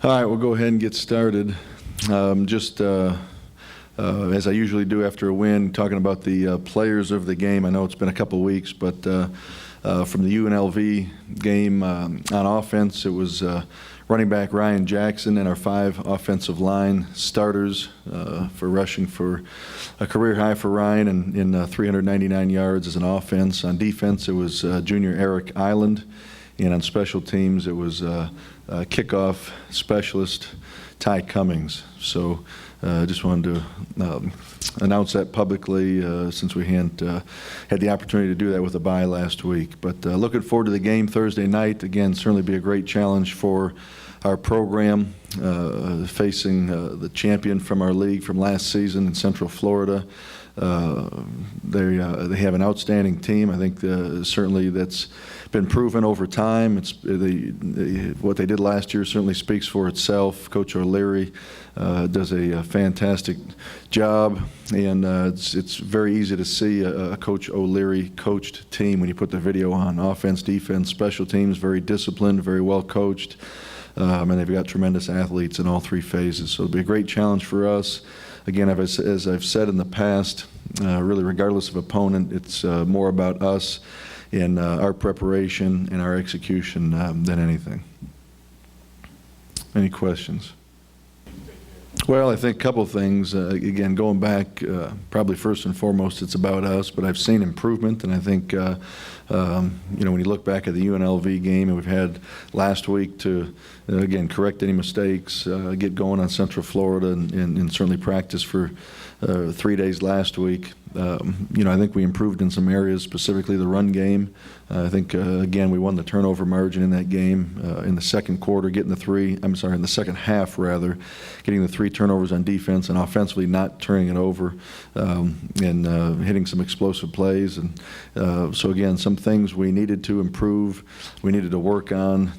All right, we'll go ahead and get started. As I usually do after a win, talking about the players of the game. I know it's been a couple weeks, but from the UNLV game on offense, it was running back Ryan Jackson and our 5 offensive line starters for rushing for a career high for Ryan in 399 yards as an offense. On defense, it was junior Eric Island. And on special teams, it was kickoff specialist Ty Cummings. So I just wanted to announce that publicly since we hadn't had the opportunity to do that with a bye last week. But looking forward to the game Thursday night. Again, certainly be a great challenge for our program, facing the champion from our league from last season in Central Florida. They have an outstanding team. I think certainly that's been proven over time. What they did last year certainly speaks for itself. Coach O'Leary does a fantastic job, and it's very easy to see a Coach O'Leary coached team when you put the video on. Offense, defense, special teams, very disciplined, very well coached, and they've got tremendous athletes in all 3 phases. So it'll be a great challenge for us. Again, as I've said in the past, really regardless of opponent, it's more about us and our preparation and our execution than anything. Any questions? Well, I think a couple things. Again, going back, probably first and foremost, it's about us, but I've seen improvement, and I think, when you look back at the UNLV game, and we've had last week to, again, correct any mistakes, get going on Central Florida, and certainly practice for 3 days last week. I think we improved in some areas, specifically the run game. I think, again, we won the turnover margin in that game in the second quarter, in the second half, rather, getting the 3 turnovers on defense and offensively not turning it over and hitting some explosive plays. And so, again, some things we needed to improve, we needed to work on.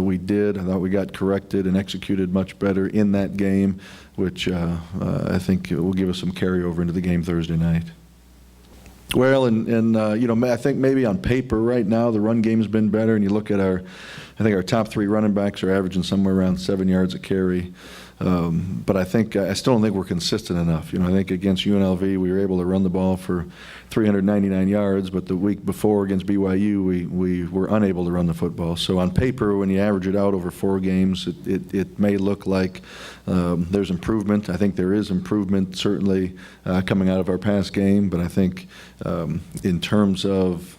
We did. I thought we got corrected and executed much better in that game, which I think will give us some carryover into the game Thursday night. Well, I think maybe on paper right now the run game's been better, and you look at I think our top 3 running backs are averaging somewhere around 7 yards a carry. But I still don't think we're consistent enough. I think against UNLV we were able to run the ball for 399 yards, but the week before against BYU we were unable to run the football. So on paper, when you average it out over 4 games, it may look like there's improvement. I think there is improvement certainly coming out of our past game, but I think in terms of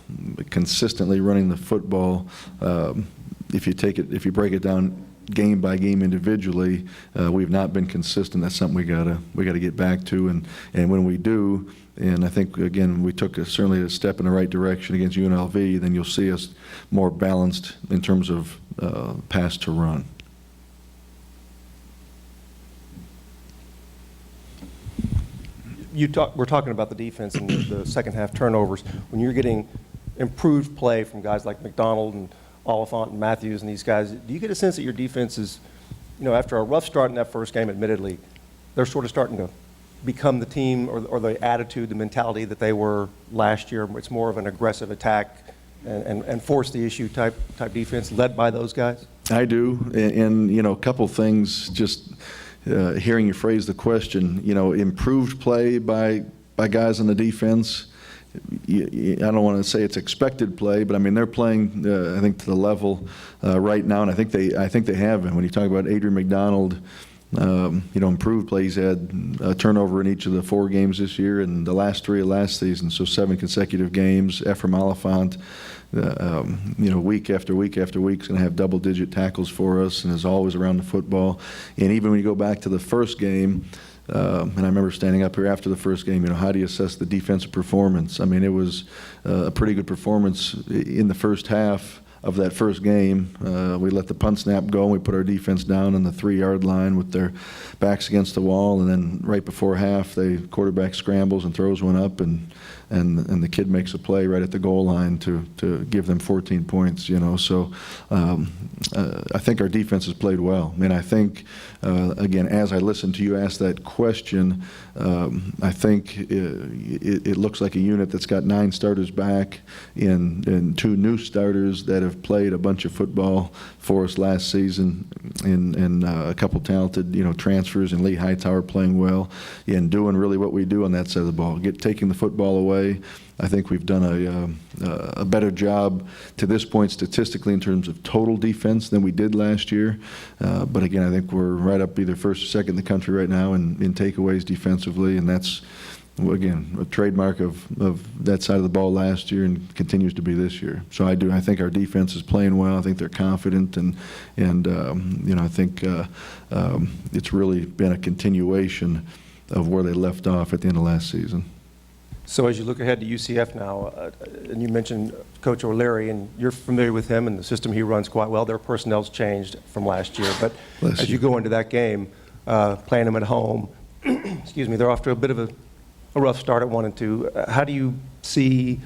consistently running the football, if you break it down game by game individually, we've not been consistent. That's something we gotta get back to, and when we do, and I think again we took certainly a step in the right direction against UNLV, then you'll see us more balanced in terms of pass to run. We're talking about the defense and the second half turnovers. When you're getting improved play from guys like McDonald and Oliphant and Matthews and these guys, do you get a sense that your defense is, after a rough start in that first game, admittedly, they're sort of starting to become the team or the attitude, the mentality that they were last year? It's more of an aggressive attack and force the issue type defense led by those guys? I do, and a couple things, just hearing you phrase the question, improved play by guys on the defense. I don't want to say it's expected play, but I mean they're playing, I think, to the level right now, and I think they have been. When you talk about Adrian McDonald, improved play, he's had a turnover in each of the 4 games this year, and the last 3 of last season, so 7 consecutive games. Ephraim Oliphant, week after week after week, is going to have double-digit tackles for us, and is always around the football. And even when you go back to the first game. And I remember standing up here after the first game, how do you assess the defensive performance? I mean, it was a pretty good performance in the first half of that first game. We let the punt snap go, and we put our defense down on the 3-yard line with their backs against the wall, and then right before half, the quarterback scrambles and throws one up, and and the kid makes a play right at the goal line to give them 14 points, So I think our defense has played well. And I think, again, as I listened to you ask that question, I think it looks like a unit that's got 9 starters back and 2 new starters that have played a bunch of football for us last season, and a couple talented, transfers, and Lee Hightower playing well and doing really what we do on that side of the ball, taking the football away. I think we've done a better job to this point statistically in terms of total defense than we did last year. But again, I think we're right up either first or second in the country right now in takeaways defensively, and that's, again, a trademark of that side of the ball last year and continues to be this year. So I think our defense is playing well. I think they're confident, and I think it's really been a continuation of where they left off at the end of last season. So as you look ahead to UCF now, and you mentioned Coach O'Leary, and you're familiar with him and the system he runs quite well. Their personnel's changed from last year, but as you go into that game, playing them at home, excuse me, they're off to a bit of a rough start at 1-2. How do you see,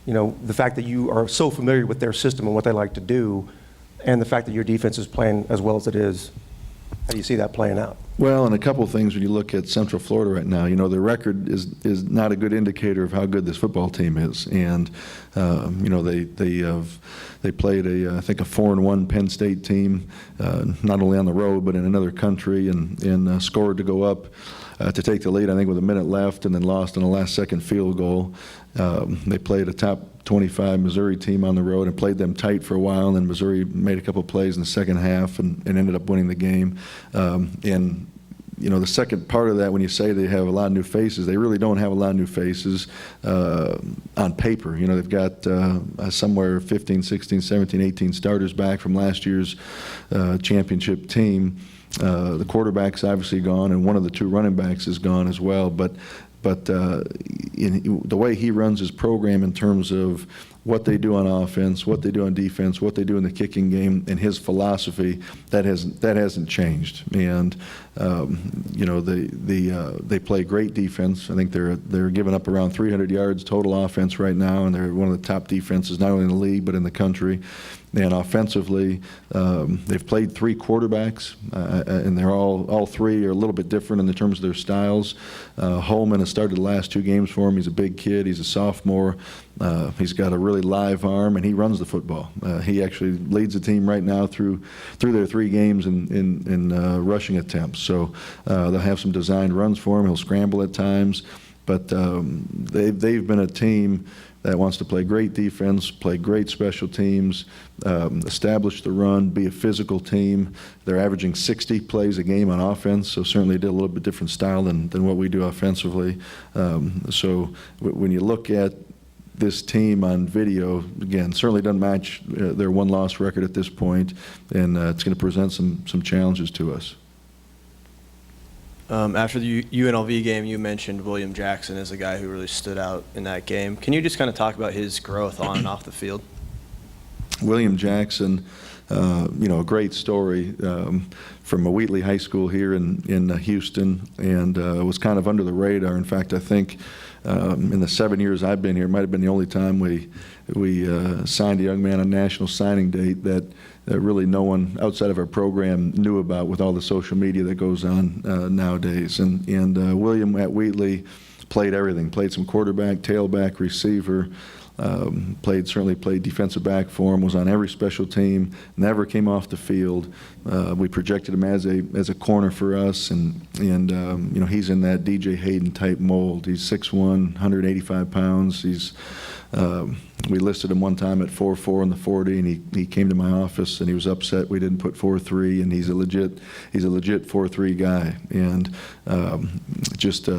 the fact that you are so familiar with their system and what they like to do, and the fact that your defense is playing as well as it is? How do you see that playing out? Well, and a couple of things when you look at Central Florida right now. Their record is not a good indicator of how good this football team is, and they played I think a 4-1 Penn State team, not only on the road but in another country, and scored to go up to take the lead, I think, with a minute left, and then lost on a last-second field goal. They played a top 25 Missouri team on the road and played them tight for a while, and then Missouri made a couple plays in the second half and ended up winning the game. And the second part of that, when you say they have a lot of new faces, they really don't have a lot of new faces on paper. They've got somewhere 15, 16, 17, 18 starters back from last year's championship team. The quarterback's obviously gone, and one of the 2 running backs is gone as well. But in the way he runs his program in terms of what they do on offense, what they do on defense, what they do in the kicking game, and his philosophy, that hasn't changed. And they play great defense. I think they're giving up around 300 yards total offense right now, and they're one of the top defenses not only in the league but in the country. And offensively, they've played 3 quarterbacks, and they're all 3 are a little bit different in terms of their styles. Holman has started the last 2 games for him. He's a big kid. He's a sophomore. He's got a really live arm, and he runs the football. He actually leads the team right now through their 3 games in rushing attempts. So they'll have some designed runs for him. He'll scramble at times. But they've been a team that wants to play great defense, play great special teams, establish the run, be a physical team. They're averaging 60 plays a game on offense, so certainly did a little bit different style than what we do offensively. So when you look at this team on video, again, certainly doesn't match their 1-loss record at this point, and it's going to present some challenges to us. After the UNLV game, you mentioned William Jackson as a guy who really stood out in that game. Can you just kind of talk about his growth on and off the field? William Jackson, a great story from a Wheatley High School here in Houston, and was kind of under the radar. In fact, I think in the 7 years I've been here, it might have been the only time we signed a young man on National Signing Date that really no one outside of our program knew about, with all the social media that goes on nowadays. And William at Wheatley played everything. Played some quarterback, tailback, receiver. Certainly played defensive back for him. Was on every special team. Never came off the field. We projected him as a corner for us, and he's in that DJ Hayden type mold. He's 6'1", 185 pounds. We listed him one time at 4'4" in the 40, and he came to my office and he was upset we didn't put 4'3", and he's a legit 4'3" guy. And just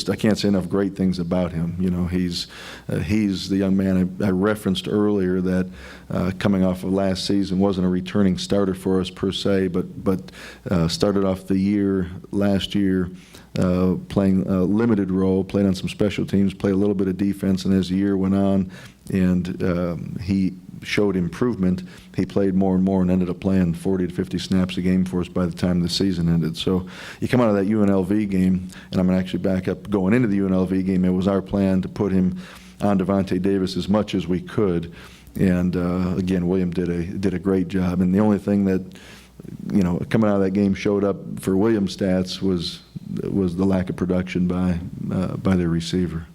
I can't say enough great things about him. He's the young man I referenced earlier that coming off of last season wasn't a returning starter for us per se, but started off the year last year playing a limited role, played on some special teams, played a little bit of defense, and as the year went on, and he showed improvement, he played more and more and ended up playing 40 to 50 snaps a game for us by the time the season ended. So you come out of that UNLV game, and I'm going to actually back up. Going into the UNLV game, it was our plan to put him on Devontae Davis as much as we could. And again, William did a great job. And the only thing that, you know, coming out of that game showed up for William's stats was the lack of production by their receiver.